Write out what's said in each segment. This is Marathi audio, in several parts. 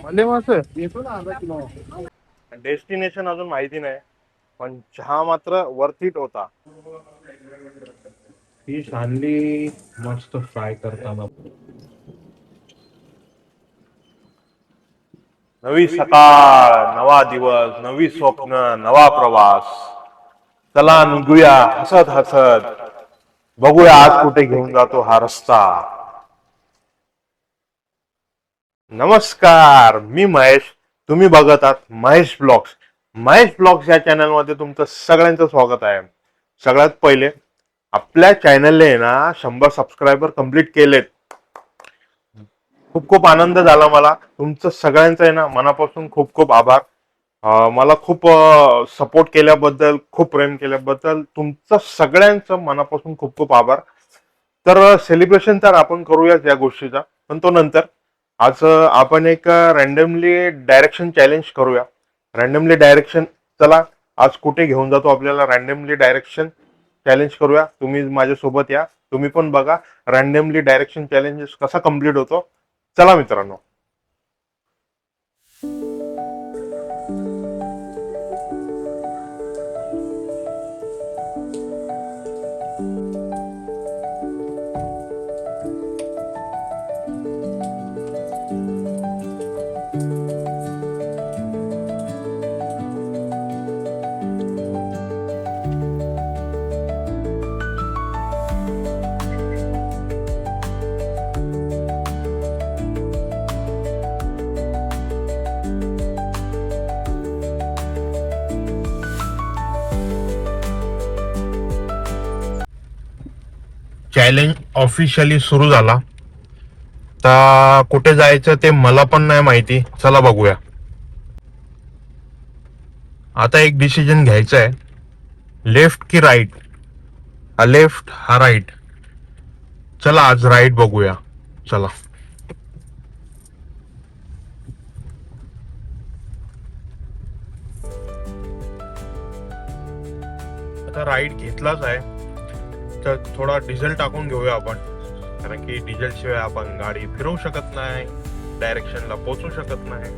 मले मासे येतो ना अर्धा किलो. डेस्टिनेशन अजून माहिती नाही, पण चहा मात्र वर्थ इट होता. फिश आणली मस्त फ्राय करताना. नवी सकाळ, नवा दिवस, नवी स्वप्न, नवा प्रवास. चला निघूया हसत हसत, बघूया आज कुठे घेऊन जातो हा रस्ता. नमस्कार, मी महेश. तुम्ही बघत आहात महेश ब्लॉग्स. महेश ब्लॉग्स या चॅनल मध्ये तुमचं सगळ्यांचं स्वागत आहे. सगळ्यात पहिले आपल्या चॅनलने ना 100 सबस्क्रायबर कंप्लीट केलेत. खूप खूप आनंद झाला मला. तुमचं सगळ्यांचं आहे ना मनापासून खूप खूप आभार. मला खूप सपोर्ट केल्याबद्दल, खूप प्रेम केल्याबद्दल तुमचं सगळ्यांचं मनापासून खूप खूप आभार. तर सेलिब्रेशन तर आपण करूयाच या गोष्टीचा, पण तो नंतर. आज आपण एक रॅन्डमली डायरेक्शन चॅलेंज करूया. रॅन्डमली डायरेक्शन, चला आज कुठे घेऊन जातो आपल्याला रॅन्डमली डायरेक्शन चॅलेंज करूया. तुम्ही माझ्यासोबत या, तुम्ही पण बघा रॅन्डमली डायरेक्शन चॅलेंज कसा कम्प्लीट होतो. चला मित्रांनो. चॅलेंज ऑफिशियली सुरू झाला. तर कुठे जायचं ते मला पण नाही माहिती. चला बघूया. आता एक डिसिजन घ्यायचं आहे, लेफ्ट की राईट. हा लेफ्ट, हा राईट. चला आज राईट बघूया. चला. आता राईट घेतलाच आहे, तर थोडा डिझेल टाकून घेऊया आपण, कारण की डिझेल शिवाय आपण गाडी फिरवू शकत नाही, डायरेक्शनला पोहोचू शकत नाही.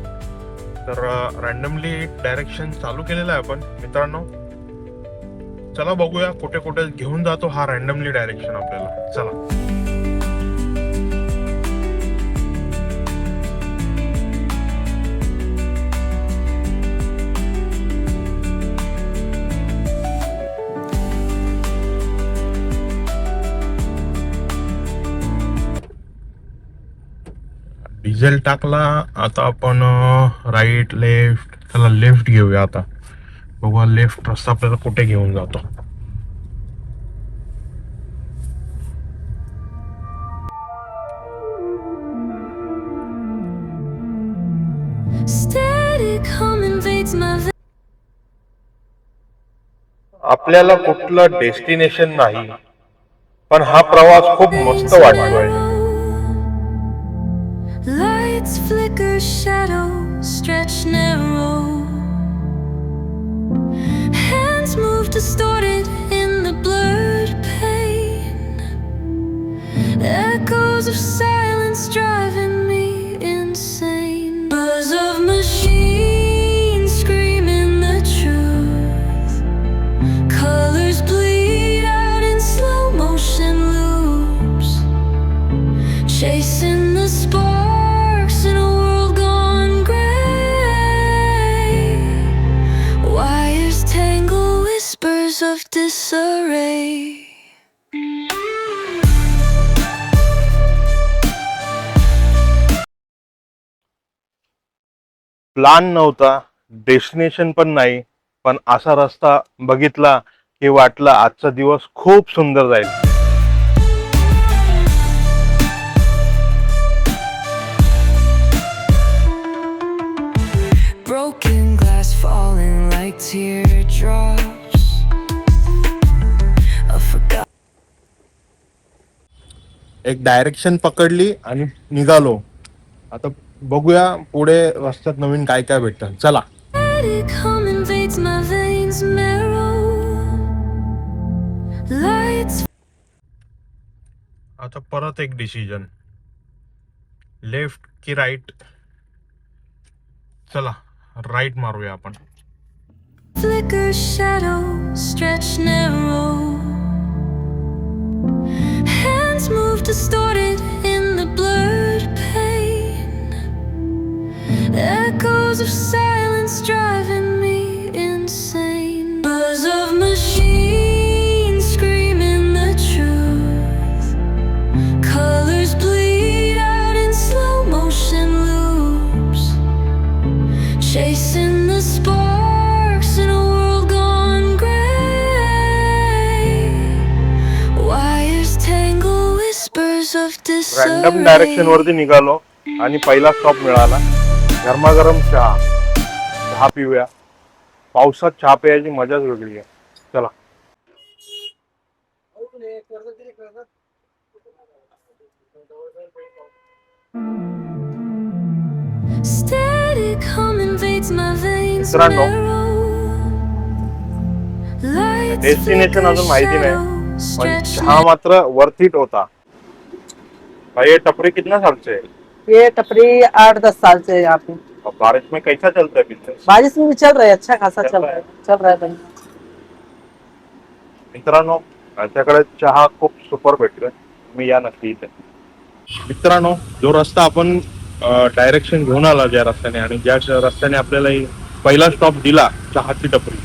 तर रॅन्डमली डायरेक्शन चालू केलेलं आहे आपण मित्रांनो. चला बघूया कुठे कुठे घेऊन जातो हा रॅन्डमली डायरेक्शन आपल्याला. चला. डिझेल टाकला. आता आपण राईट लेफ्ट, चला लेफ्ट घेऊया आता. बघूया लेफ्ट रस्ता आपल्याला कुठे घेऊन जातो. आपल्याला कुठलं डेस्टिनेशन नाही, पण हा प्रवास खूप मस्त वाटतोय. Lights flicker, shadows stretch narrow. Hands move distorted in the blurred pain. Echoes of silence driving me insane. Buzz of machines screaming the truth. Colors bleed out in slow motion loops, chasing the sparks in a world gone gray. Wires tangle, whispers of disarray. Plan नव्हता, डेस्टिनेशन पण नाही, पण असा रस्ता बघितला की वाटलं आजचा दिवस खूप सुंदर जाईल. Broken glass falling like teardrops. A forgotten एक डायरेक्शन पकडली आणि निघालो. आता बघूया पुढे रस्त्यात नवीन काय काय भेटतं. चला. hum invades my veins marrow. Lights आता परत एक डिसिजन, लेफ्ट की राईट. चला राईट मारूया आपण. Flicker shadows stretch narrow. Hands move distorted in the blurred pain. Echoes of silence driving me insane. Buzz of machines screaming the truth. Colors bleed out in slow motion loops. Chasing the sparks in a world gone gray. Wires tangle whispers of random direction disarray. वरती निघालो आणि पहिला स्टॉप मिळाला. गरमागरम चहा पिऊया. पावसात चहा प्यायची मजाच वेगळी आहे. चला. Static hum invades my veins. मित्रांनो, Lights डेस्टिनेशन flicker, अजून माहिती नाही, shadows पण stretch चहा मात्र वर्थ इट होता. भाई ये टपरी कितना साल से है? ये टपरी 8-10 साल से है यहाँ पे। और बारिश में कैसा चलता है बिजनेस? बारिश में भी चल रहा है, अच्छा खासा चल चल रहा रहा है। है, चल रहा है भाई। मित्रांनो, आमच्याकडे चहा खूप सुपर भेटतोय. तुम्ही या नक्की इथे. मित्रांनो, जो रस्ता आपण डायरेक्शन घेऊन आला ज्या रस्त्याने आणि ज्या रस्त्याने आपल्याला पहिला स्टॉप दिला चहाची टपरी,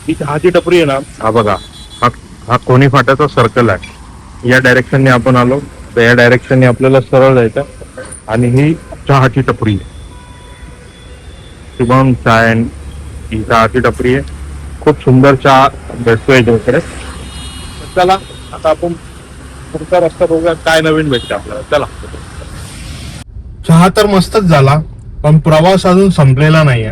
ही चहाची टपरी आहे ना, हा बघा, हा कोणी फाट्याचा सर्कल आहे. या डायरेक्शनने आपण आलो तर या डायरेक्शनने आपल्याला सरळ जायचं आणि ही चहाची टपरी आहे. शुभम चाय अँड ही चहाची टपरी आहे. खूप सुंदर चहा भेटतोय इकडे. चला आता आपण पुढचा रस्ता बघूया काय नवीन भेटते आपल्याला. चला. चहा तर मस्तच झाला, पण प्रवास अजून संपलेला नाहीये.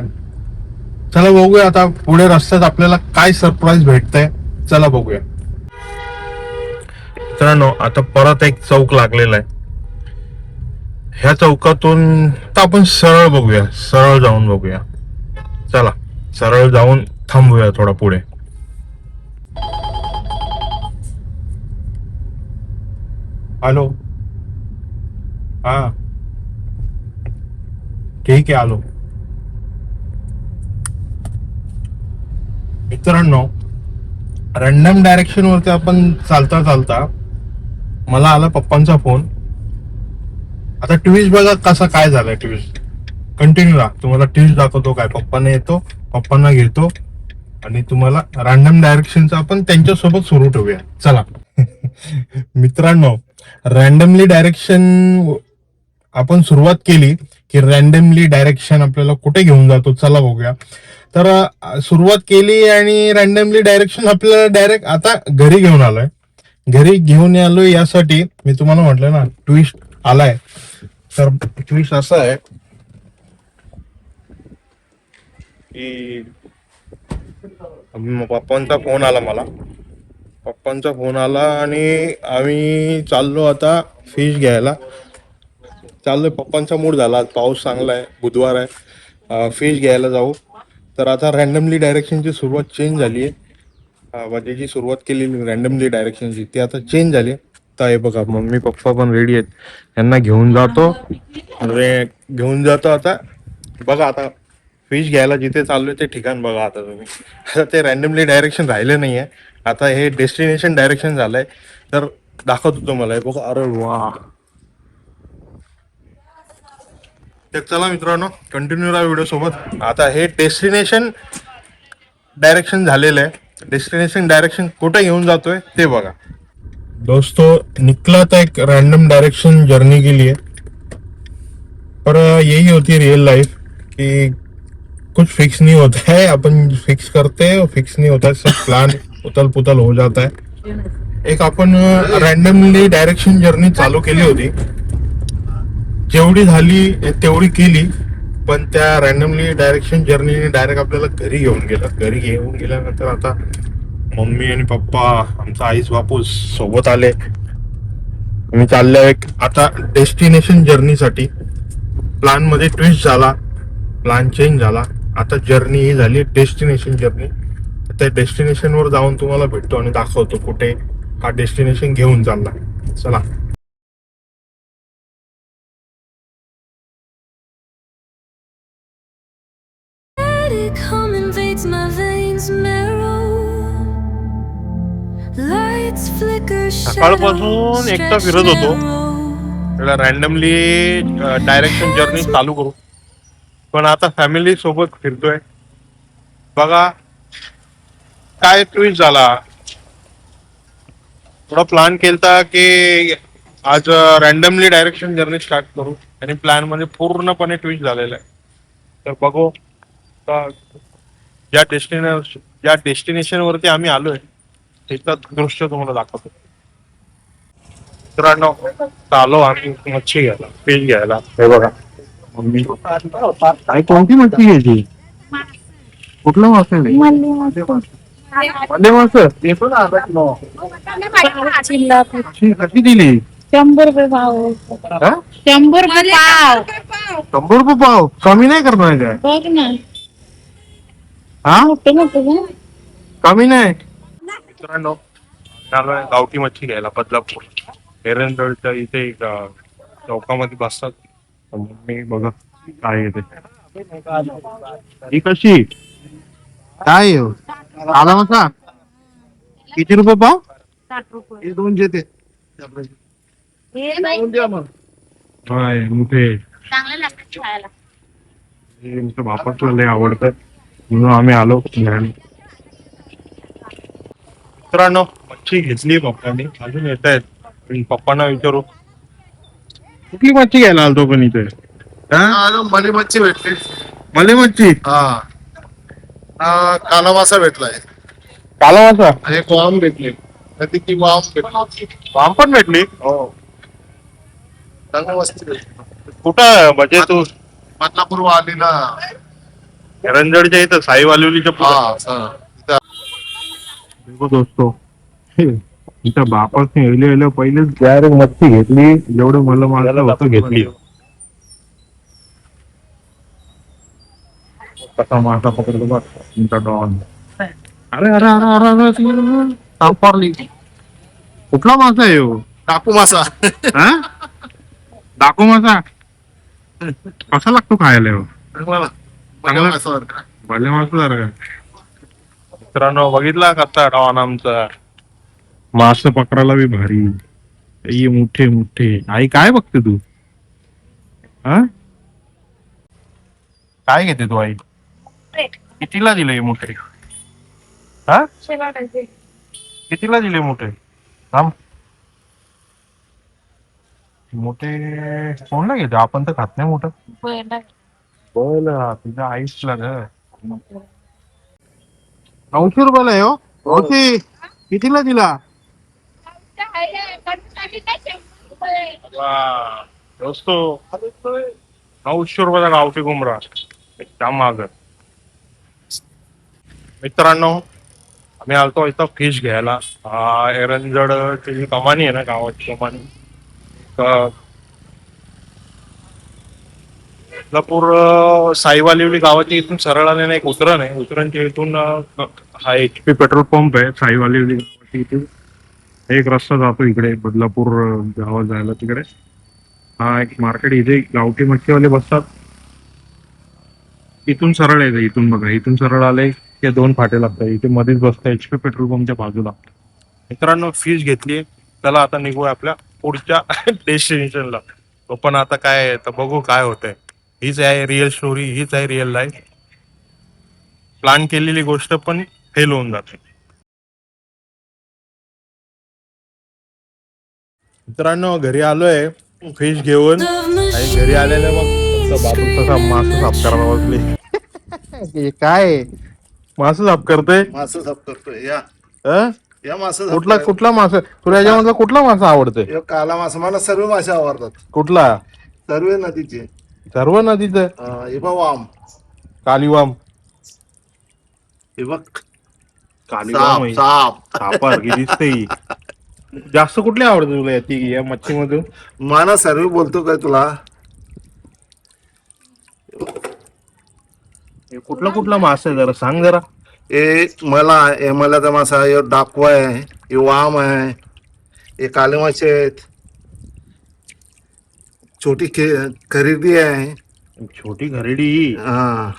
चला बघूया आता पुढे रस्त्यात आपल्याला काय सरप्राईज भेटतंय. चला बघूया. मित्रांनो, आता परत एक चौक लागलेला आहे. ह्या चौकातून तर आपण सरळ बघूया, सरळ जाऊन बघूया. चला सरळ जाऊन थांबूया थोडा पुढे. हॅलो, हा ठीक आहे, आलो. मित्रांनो, रॅन्डम डायरेक्शन वरती आपण चालता चालता मला आला पप्पांचा फोन. आता ट्विस्ट बघा कसा काय झालाय. ट्विस्ट कंटिन्यू राहा, तुम्हाला ट्विस्ट दाखवतो. काय पप्पांना येतो, पप्पांना घेतो आणि तुम्हाला रॅन्डम डायरेक्शनचं आपण त्यांच्यासोबत सुरू ठेवूया. चला. मित्रांनो, रॅन्डमली डायरेक्शन आपण सुरुवात केली की रॅन्डमली डायरेक्शन आपल्याला कुठे घेऊन जातो. चला बघूया. तर सुरुवात केली आणि रॅन्डमली डायरेक्शन आपल्याला डायरेक्ट आता घरी घेऊन आलोय. घरी घेऊन आलोय यासाठी मी तुम्हाला म्हटलं ना ट्विस्ट आलाय. तर ट्विस्ट असा आहे की पप्पांचा फोन आला मला. पप्पांचा फोन आला आणि आम्ही चाललो आता फिश घ्यायला. चाललोय, पप्पांचा मूड झाला. आज पाऊस चांगला आहे, बुधवार आहे, फिश घ्यायला जाऊ. तर आता रॅन्डमली डायरेक्शनची सुरुवात चेंज झाली आहे. म्हणजे जी सुरुवात केलेली रॅन्डमली डायरेक्शनची ती आता चेंज झाली. तर हे बघा, मम्मी पप्पा पण रेडी आहेत. यांना घेऊन जातो आता. बघा आता फिश घ्यायला जिथे चाललोय ते ठिकाण बघा आता तुम्ही. आता ते रॅन्डमली डायरेक्शन राहिले नाही आहे, आता हे डेस्टिनेशन डायरेक्शन झालंय. तर दाखवतो तुम्हाला. हे बघा, अरे वा. तर चला मित्रांनो, कंटिन्यू राहा व्हिडिओ सोबत. आता हे डेस्टिनेशन डायरेक्शन झालेलं आहे. डेस्टिनेशन डायरेक्शन कुठे घेऊन जातोय ते बघा. दोस्तों, निकला था एक रैंडम डायरेक्शन जर्नी के लिए, पर यही होती है रियल लाइफ कि कुछ फिक्स नहीं होता है. अपन फिक्स करते हैं और फिक्स नहीं होता है, सब प्लान उतल पुतल हो जाता है. एक आपण रॅन्डमली डायरेक्शन जर्नी चालू केली होती. जेवढी झाली तेवढी केली, पण त्या रॅन्डमली डायरेक्शन जर्नीने डायरेक्ट आपल्याला घरी घेऊन गेलं. घरी घेऊन गेल्यानंतर आता मम्मी आणि पप्पा, आमचा आईस बापूस सोबत आले. मी चाललोय एक आता डेस्टिनेशन जर्नीसाठी. प्लॅन मध्ये ट्विस्ट झाला, प्लॅन चेंज झाला. आता जर्नी ही झाली डेस्टिनेशन जर्नी. त्या डेस्टिनेशन वर जाऊन तुम्हाला भेटतो आणि दाखवतो कुठे हा डेस्टिनेशन घेऊन चालला. चला. gravity come invades my veins marrow. Lights flicker, सकाळपासून shadows एकटा stretch फिरत होतो. narrow. त्याला रॅन्डमली डायरेक्शन जर्नी चालू करू, पण आता फॅमिली सोबत फिरतोय. बघा काय ट्विस्ट झाला. थोडा प्लॅन केलता की आज रॅन्डमली डायरेक्शन जर्नी स्टार्ट करू, आणि प्लॅन मध्ये पूर्णपणे ट्विस्ट झालेला आहे. तर बघू आता ज्या डेस्टिनेशन वरती आम्ही आलोय त्याचं दृश्य तुम्हाला दाखवतो. मित्रांनो चालो आम्ही मच्छी घ्यायला, फिश घ्यायला. हे बघा मम्मी काय कोणती मच्छी घ्यायची, कुठला मासा आहे? मध्ये मासा कशी दिली? 100 रुपये पाव. हा? 100 रुपये पाव. 100 रुपये पाव, कमी नाही करणार काय? बघ ना, हा मोठे मोठे ना. कमी नाही. मित्रांनो आम्ही गावठी मच्छी घ्यायला बदलापूर एरंडोळच्या इथे एक चौकामध्ये बसतात. मी बघा काय येते ही कशी काय आहे? आला मसा किती रुपये पाव? 60 रुपये. हे 200 ते हे नाही, द्या मग. हाय मोठे चांगलं लागतं खायला. हे आमच्या बापाचं लय आवडतं म्हणून आम्ही आलो घ्यायला. मित्रांनो मच्छी घेतली पप्पांनी, अजून येत आहेत. पप्पांना विचारू कुठली मच्छी घ्यायला आलतो पण इथे. मले मच्छी भेटली. मले मच्छी हा काला मासा भेटलाय. काला मासा आणि एक वाम भेटले. ती ती वाम भेटली. वाम पण भेटली. हो चांगली मच्छी भेटली. कुठं म्हणजे तू बदलापूर वालीला. रंजडच्या इथं साई वालिवलीच्या पुढं. हा तिथं देखो दोस्तो इथं बापासने येले पहिलेच डायरेक्ट मच्छी घेतली, जेवढं मला मारलं होतं घेतली. कसा मासा पकडलो बघ तुमचा डॉन. अरे अरे अरे अरे अरे सापडली. कुठला मासा आहे हो? टाकू मासा. हा डाकू मासा कसा लागतो खायला हो? चांगला मासा बरं का. भले मासा सारखा. मित्रांनो बघितला कसा डॉन आमचा. मास पकडायला बी भारी. ये मोठे मोठे. आई काय बघते तू? हा काय घेते तू आई? कितीला दिले मोठे? हा कितीला दिले मोठे? थांब मोठे कोणला घेते? आपण तर खात नाही मोठं. बोल तुझ्या आईसला ग 900 रुपयाला आहे हो. ओके कितीला दिला? दोस्तो 900 रुपयाचा गावठी कोंबडा एकदम महाग. मित्रांनो आम्ही आलतो इथं फिश घ्यायला. एरंजड जी कमानी आहे ना, गावाची कमानी, बदलापूर साईवालिवली गावाची इथून सरळ आलेला एक उतरण आहे. उतरणच्या इथून हा HP पेट्रोल पंप आहे साईवालिवली गावाची. इथून एक रस्ता जातो इकडे बदलापूर गावात जायला. तिकडे हा एक मार्केट, इथे गावठी मच्छीवाले बसतात. इथून सरळ आहे, इथून बघा, इथून सरळ आले की 2 फाटे लागतात. इथे मध्येच बसतं HP पेट्रोल पंपच्या बाजूला. मित्रांनो फिश घेतली. चला आता निघूया आपल्या पुढच्या डेस्टिनेशनला. पण आता काय आहे तर बघू काय होतंय. हीच आहे रिअल स्टोरी, हीच आहे रिअल लाईफ. प्लॅन केलेली गोष्ट पण फेल होऊन जाते. मित्रांनो घरी आलोय फिश घेऊन, आणि घरी आलेलं मग बाबू तसा मासा साफ करायला बसले. काय मासा साफ करतोय? मासा साफ करतोय. या हं? या मासा साफ कुठला करायला. कुठला मासा तुला याच्यामधला कुठला मासा आवडतोय? ह्यो काला मासा. मला सर्व मासे आवडतात. कुठला? सर्व नदीचे. सर्व नदीचं. हे बघ वाम. कालीवाम. हे बघ कालीवाम आहे. साप. सापासारखी दिसते ही. जास्त कुठली आवडते तुला या मच्छी मधून? मला सर्व बोलतो काय तुला? कुठला कुठला मासा आहे जरा सांग जरा. हे मलाचा मासा, हे डाकवा आहे, हे वाम आहे, हे काले मासे आहेत, छोटी खरेदी आहे. छोटी घरेडी. हा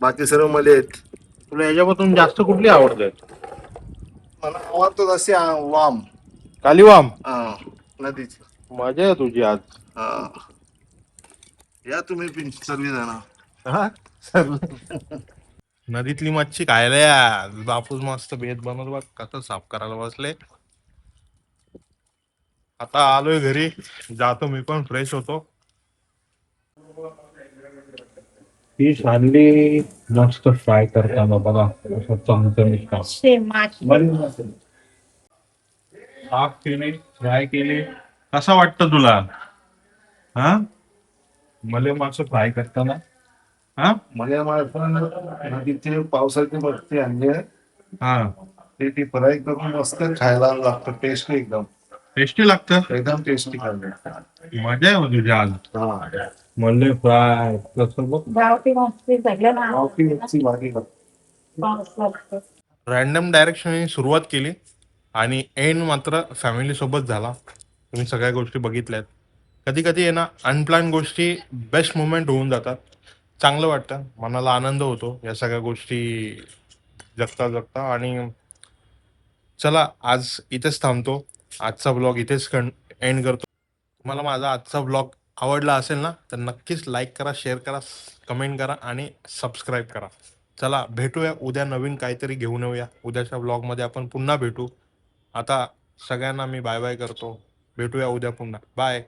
बाकी सर्व मले आहेत. तुला याच्यापासून जास्त कुठली आवडते? मला आवडतो असे वाम. कालीवाम. हा, नदीची. मजा आहे तुझी आज. हा. या तुम्ही पण सर्वजण. हा? नदीतली मच्छी खायला या. बापूस मस्त भेद बनवत बघ कसं साफ करायला बसले. आता आलोय घरी, जातो मी पण फ्रेश होतो. फिश आणली मस्त फ्राय करताना बघा असं चमचमीत काम. साफ केले, फ्राय केले. कसा वाटतं तुला? हा, मले मासे फ्राय करताना. हा मला पण नदीचे पावसाचे बघते आणले. हा, ते फ्राय करून मस्त खायला लागतं. टेस्ट एकदम टेस्टी लागतं. एकदम टेस्टी खाल्लं. मजा आहे हो तुझी आज. हा, मले फ्राय कसं बघ. गावठी मासे सगळं ना गावठी मच्छी भारी लागते. पाऊस लागतो. रॅन्डम डायरेक्शन सुरुवात केली आणि एंड मात्र फॅमिली सोबत झाला. तुम्ही सगळ्या गोष्टी बघितल्यात. कधी कधी आहे ना, अनप्लॅन गोष्टी बेस्ट मुवमेंट होऊन जातात. चांगलं वाटतं, मनाला आनंद होतो या सगळ्या गोष्टी जगता जगता. आणि चला आज इथेच थांबतो. आजचा ब्लॉग इथेच एंड करतो. तुम्हाला माझा आजचा ब्लॉग आवडला असेल ना, तर नक्कीच लाईक करा, शेअर करा, कमेंट करा आणि सबस्क्राईब करा. चला भेटूया उद्या, नवीन काहीतरी घेऊन येऊया. उद्याच्या ब्लॉगमध्ये आपण पुन्हा भेटू. आता सगळ्यांना मी बाय बाय करतो. भेटूया उद्या पुन्हा. बाय.